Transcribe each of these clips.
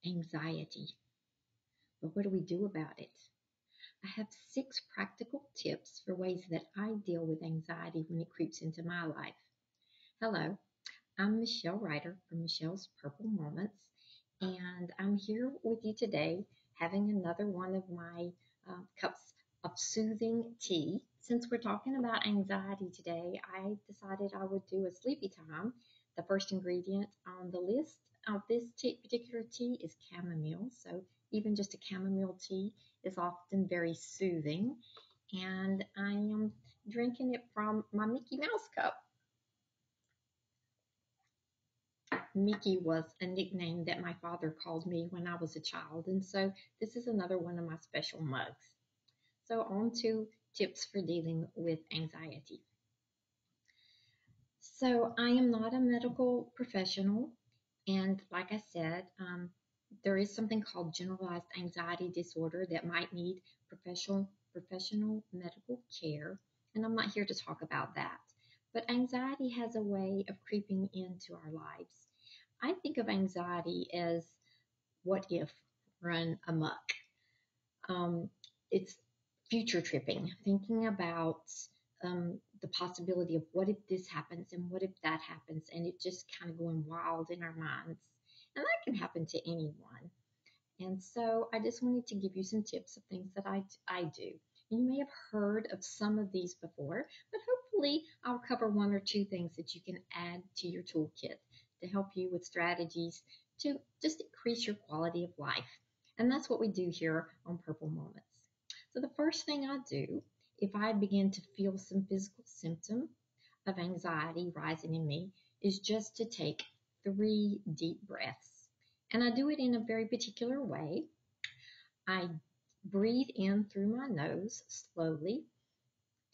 anxiety. But what do we do about it? I have 6 practical tips for ways that I deal with anxiety when it creeps into my life. Hello, I'm Michele Ryder from Michelle's Purple Moments, and I'm here with you today having another one of my cups of soothing tea. Since we're talking about anxiety today, I decided I would do a sleepy time. The first ingredient on the list of this particular tea is chamomile, so even just a chamomile tea is often very soothing, and I am drinking it from my Mickey Mouse cup. Mickey was a nickname that my father called me when I was a child, and so this is another one of my special mugs. So, on to tips for dealing with anxiety. So, I am not a medical professional, and like I said, there is something called generalized anxiety disorder that might need professional medical care, and I'm not here to talk about that. But anxiety has a way of creeping into our lives. I think of anxiety as what if run amok. Um, it's future tripping, thinking about the possibility of what if this happens and what if that happens, and it just kind of going wild in our minds. And that can happen to anyone. And so I just wanted to give you some tips of things that I do. You may have heard of some of these before, but hopefully I'll cover 1 or 2 things that you can add to your toolkit to help you with strategies to just increase your quality of life. And that's what we do here on Purple Moments. So the first thing I do, if I begin to feel some physical symptom of anxiety rising in me, is just to take 3 deep breaths. And I do it in a very particular way. I breathe in through my nose slowly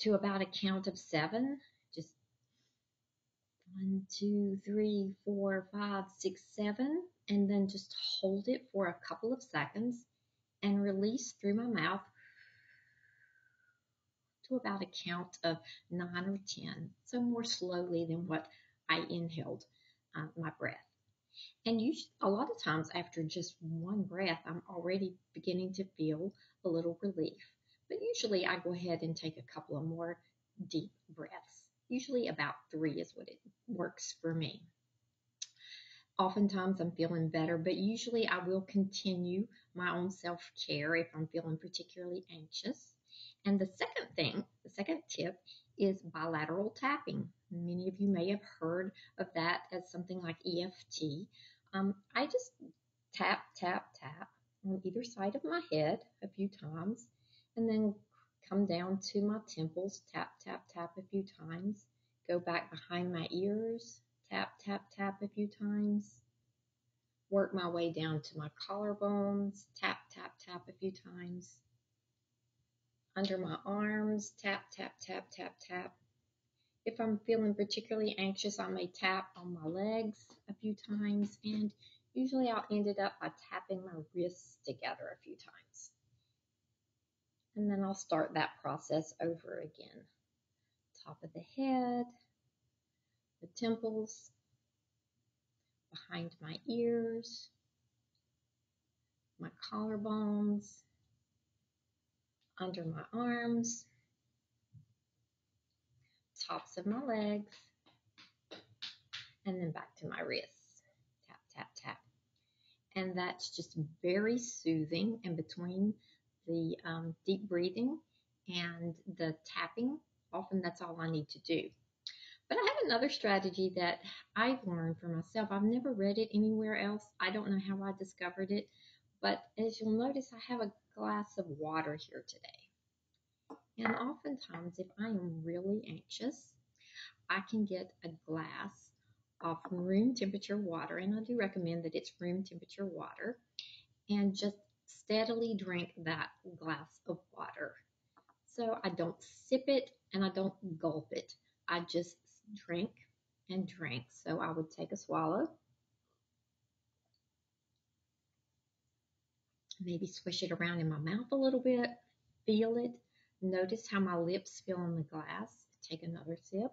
to about a count of 7. Just 1, 2, 3, 4, 5, 6, 7. And then just hold it for a couple of seconds and release through my mouth to about a count of 9 or 10. So more slowly than what I inhaled my breath. And a lot of times after just 1 breath, I'm already beginning to feel a little relief. But usually I go ahead and take a couple of more deep breaths. Usually about 3 is what it works for me. Oftentimes I'm feeling better, but usually I will continue my own self-care if I'm feeling particularly anxious. And the second tip is bilateral tapping. Many of you may have heard of that as something like EFT. I just tap, tap, tap on either side of my head a few times, and then come down to my temples, tap, tap, tap a few times, go back behind my ears, tap, tap, tap a few times, work my way down to my collarbones, tap, tap, tap a few times, under my arms, tap, tap, tap, tap, tap. If I'm feeling particularly anxious, I may tap on my legs a few times, and usually I'll end it up by tapping my wrists together a few times. And then I'll start that process over again. Top of the head, the temples, behind my ears, my collarbones, under my arms, tops of my legs, and then back to my wrists. Tap, tap, tap. And that's just very soothing. And between the deep breathing and the tapping, often that's all I need to do. But I have another strategy that I've learned for myself. I've never read it anywhere else. I don't know how I discovered it. But as you'll notice, I have a glass of water here today. And oftentimes, if I am really anxious, I can get a glass of room temperature water, and I do recommend that it's room temperature water, and just steadily drink that glass of water. So I don't sip it and I don't gulp it. I just drink and drink. So I would take a swallow, maybe swish it around in my mouth a little bit, feel it, notice how my lips feel in the glass, take another sip,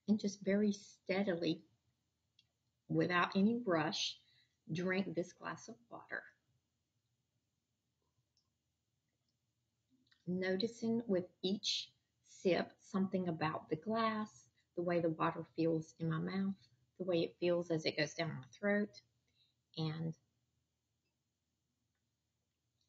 and just very steadily without any rush, drink this glass of water, noticing with each sip something about the glass, the way the water feels in my mouth, the way it feels as it goes down my throat, and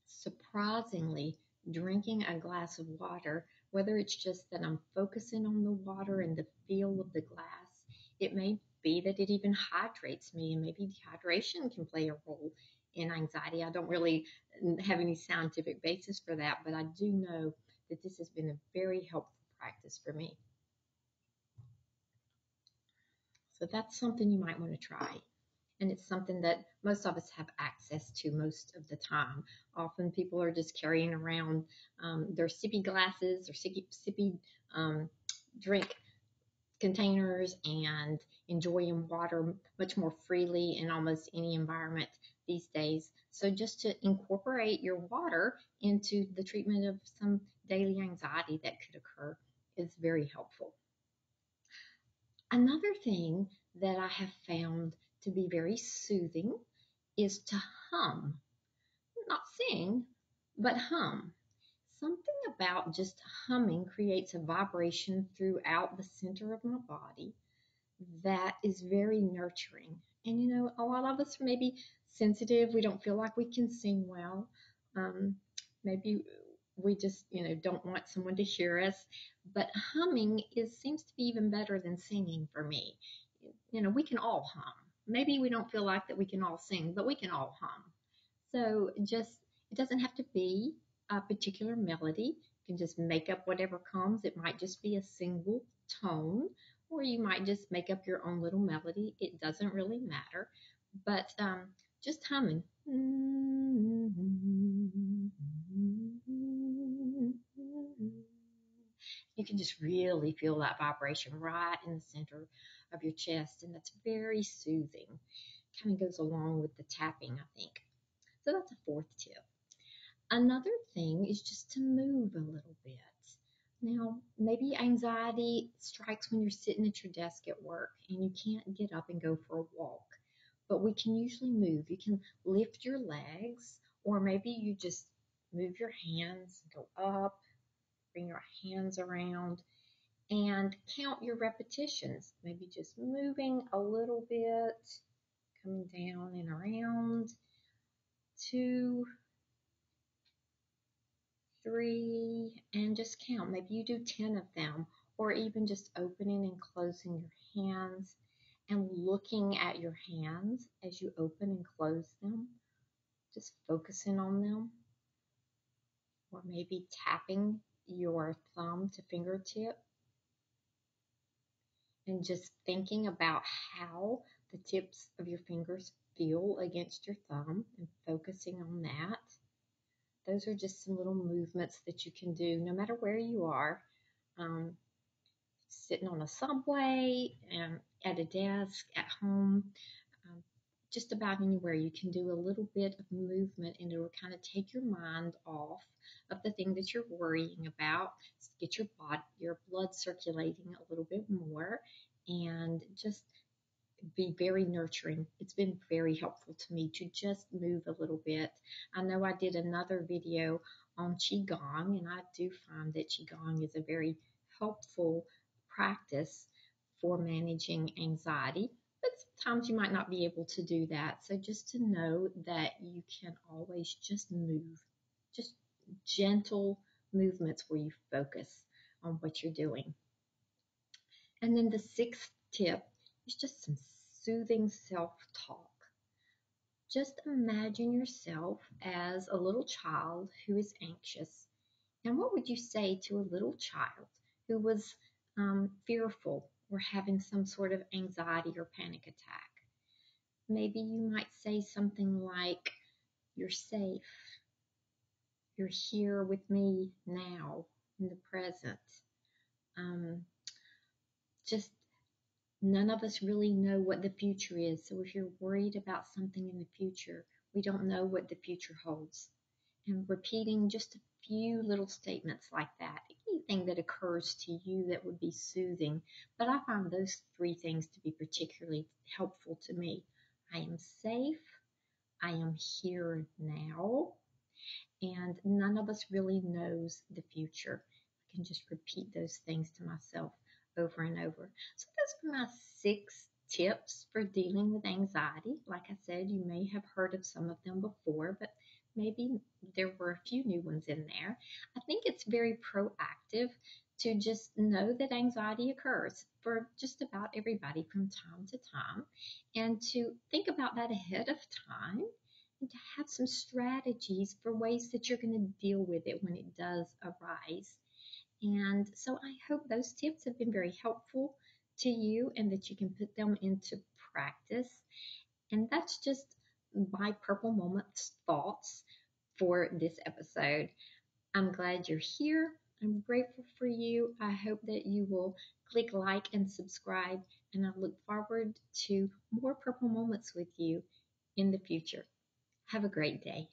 surprisingly, drinking a glass of water, whether it's just that I'm focusing on the water and the feel of the glass, it may be that it even hydrates me, and maybe dehydration can play a role in anxiety. I don't really have any scientific basis for that, but I do know that this has been a very helpful practice for me. So that's something you might want to try. And it's something that most of us have access to most of the time. Often people are just carrying around their sippy glasses or sippy um, drink containers and enjoying water much more freely in almost any environment these days. So just to incorporate your water into the treatment of some daily anxiety that could occur is very helpful. Another thing that I have found to be very soothing is to hum, not sing, but hum. Something about just humming creates a vibration throughout the center of my body that is very nurturing. And a lot of us are maybe sensitive. We don't feel like we can sing well. Um, Maybe we just, don't want someone to hear us. But humming seems to be even better than singing for me. We can all hum. Maybe we don't feel like that we can all sing, but we can all hum. So it doesn't have to be a particular melody. You can just make up whatever comes. It might just be a single tone, or you might just make up your own little melody. It doesn't really matter. But just humming. You can just really feel that vibration right in the center of your chest, and that's very soothing. Kind of goes along with the tapping, I think. So that's a fourth tip. Another thing is just to move a little bit. Now, maybe anxiety strikes when you're sitting at your desk at work and you can't get up and go for a walk. But we can usually move. You can lift your legs, or maybe you just move your hands, go up, bring your hands around, and count your repetitions. Maybe just moving a little bit, coming down and around, 2, 3, and just count. Maybe you do 10 of them, or even just opening and closing your hands and looking at your hands as you open and close them, just focusing on them, or maybe tapping your thumb to fingertip and just thinking about how the tips of your fingers feel against your thumb and focusing on that. Those are just some little movements that you can do no matter where you are. Um, Sitting on a subway, at a desk, at home, um, just about anywhere you can do a little bit of movement, and it'll kind of take your mind off of the thing that you're worrying about, get your blood circulating a little bit more, and just be very nurturing. It's been very helpful to me to just move a little bit. I know I did another video on Qigong, and I do find that Qigong is a very helpful practice for managing anxiety. But sometimes you might not be able to do that. So just to know that you can always just move, just gentle movements where you focus on what you're doing. And then the sixth tip is just some soothing self-talk. Just imagine yourself as a little child who is anxious. And what would you say to a little child who was fearful or having some sort of anxiety or panic attack? Maybe you might say something like, "You're safe. You're here with me now in the present." Um, just None of us really know what the future is. So if you're worried about something in the future, we don't know what the future holds. and repeating just a few little statements like that. Anything that occurs to you that would be soothing. But I find those three things to be particularly helpful to me. I am safe. I am here now. And none of us really knows the future. I can just repeat those things to myself over and over. So those are my 6 tips for dealing with anxiety. Like I said, you may have heard of some of them before, but maybe there were a few new ones in there. I think it's very proactive to just know that anxiety occurs for just about everybody from time to time, and to think about that ahead of time, and to have some strategies for ways that you're going to deal with it when it does arise. And so I hope those tips have been very helpful to you and that you can put them into practice. And that's just my Purple Moments thoughts for this episode. I'm glad you're here. I'm grateful for you. I hope that you will click like and subscribe, and I look forward to more Purple Moments with you in the future. Have a great day.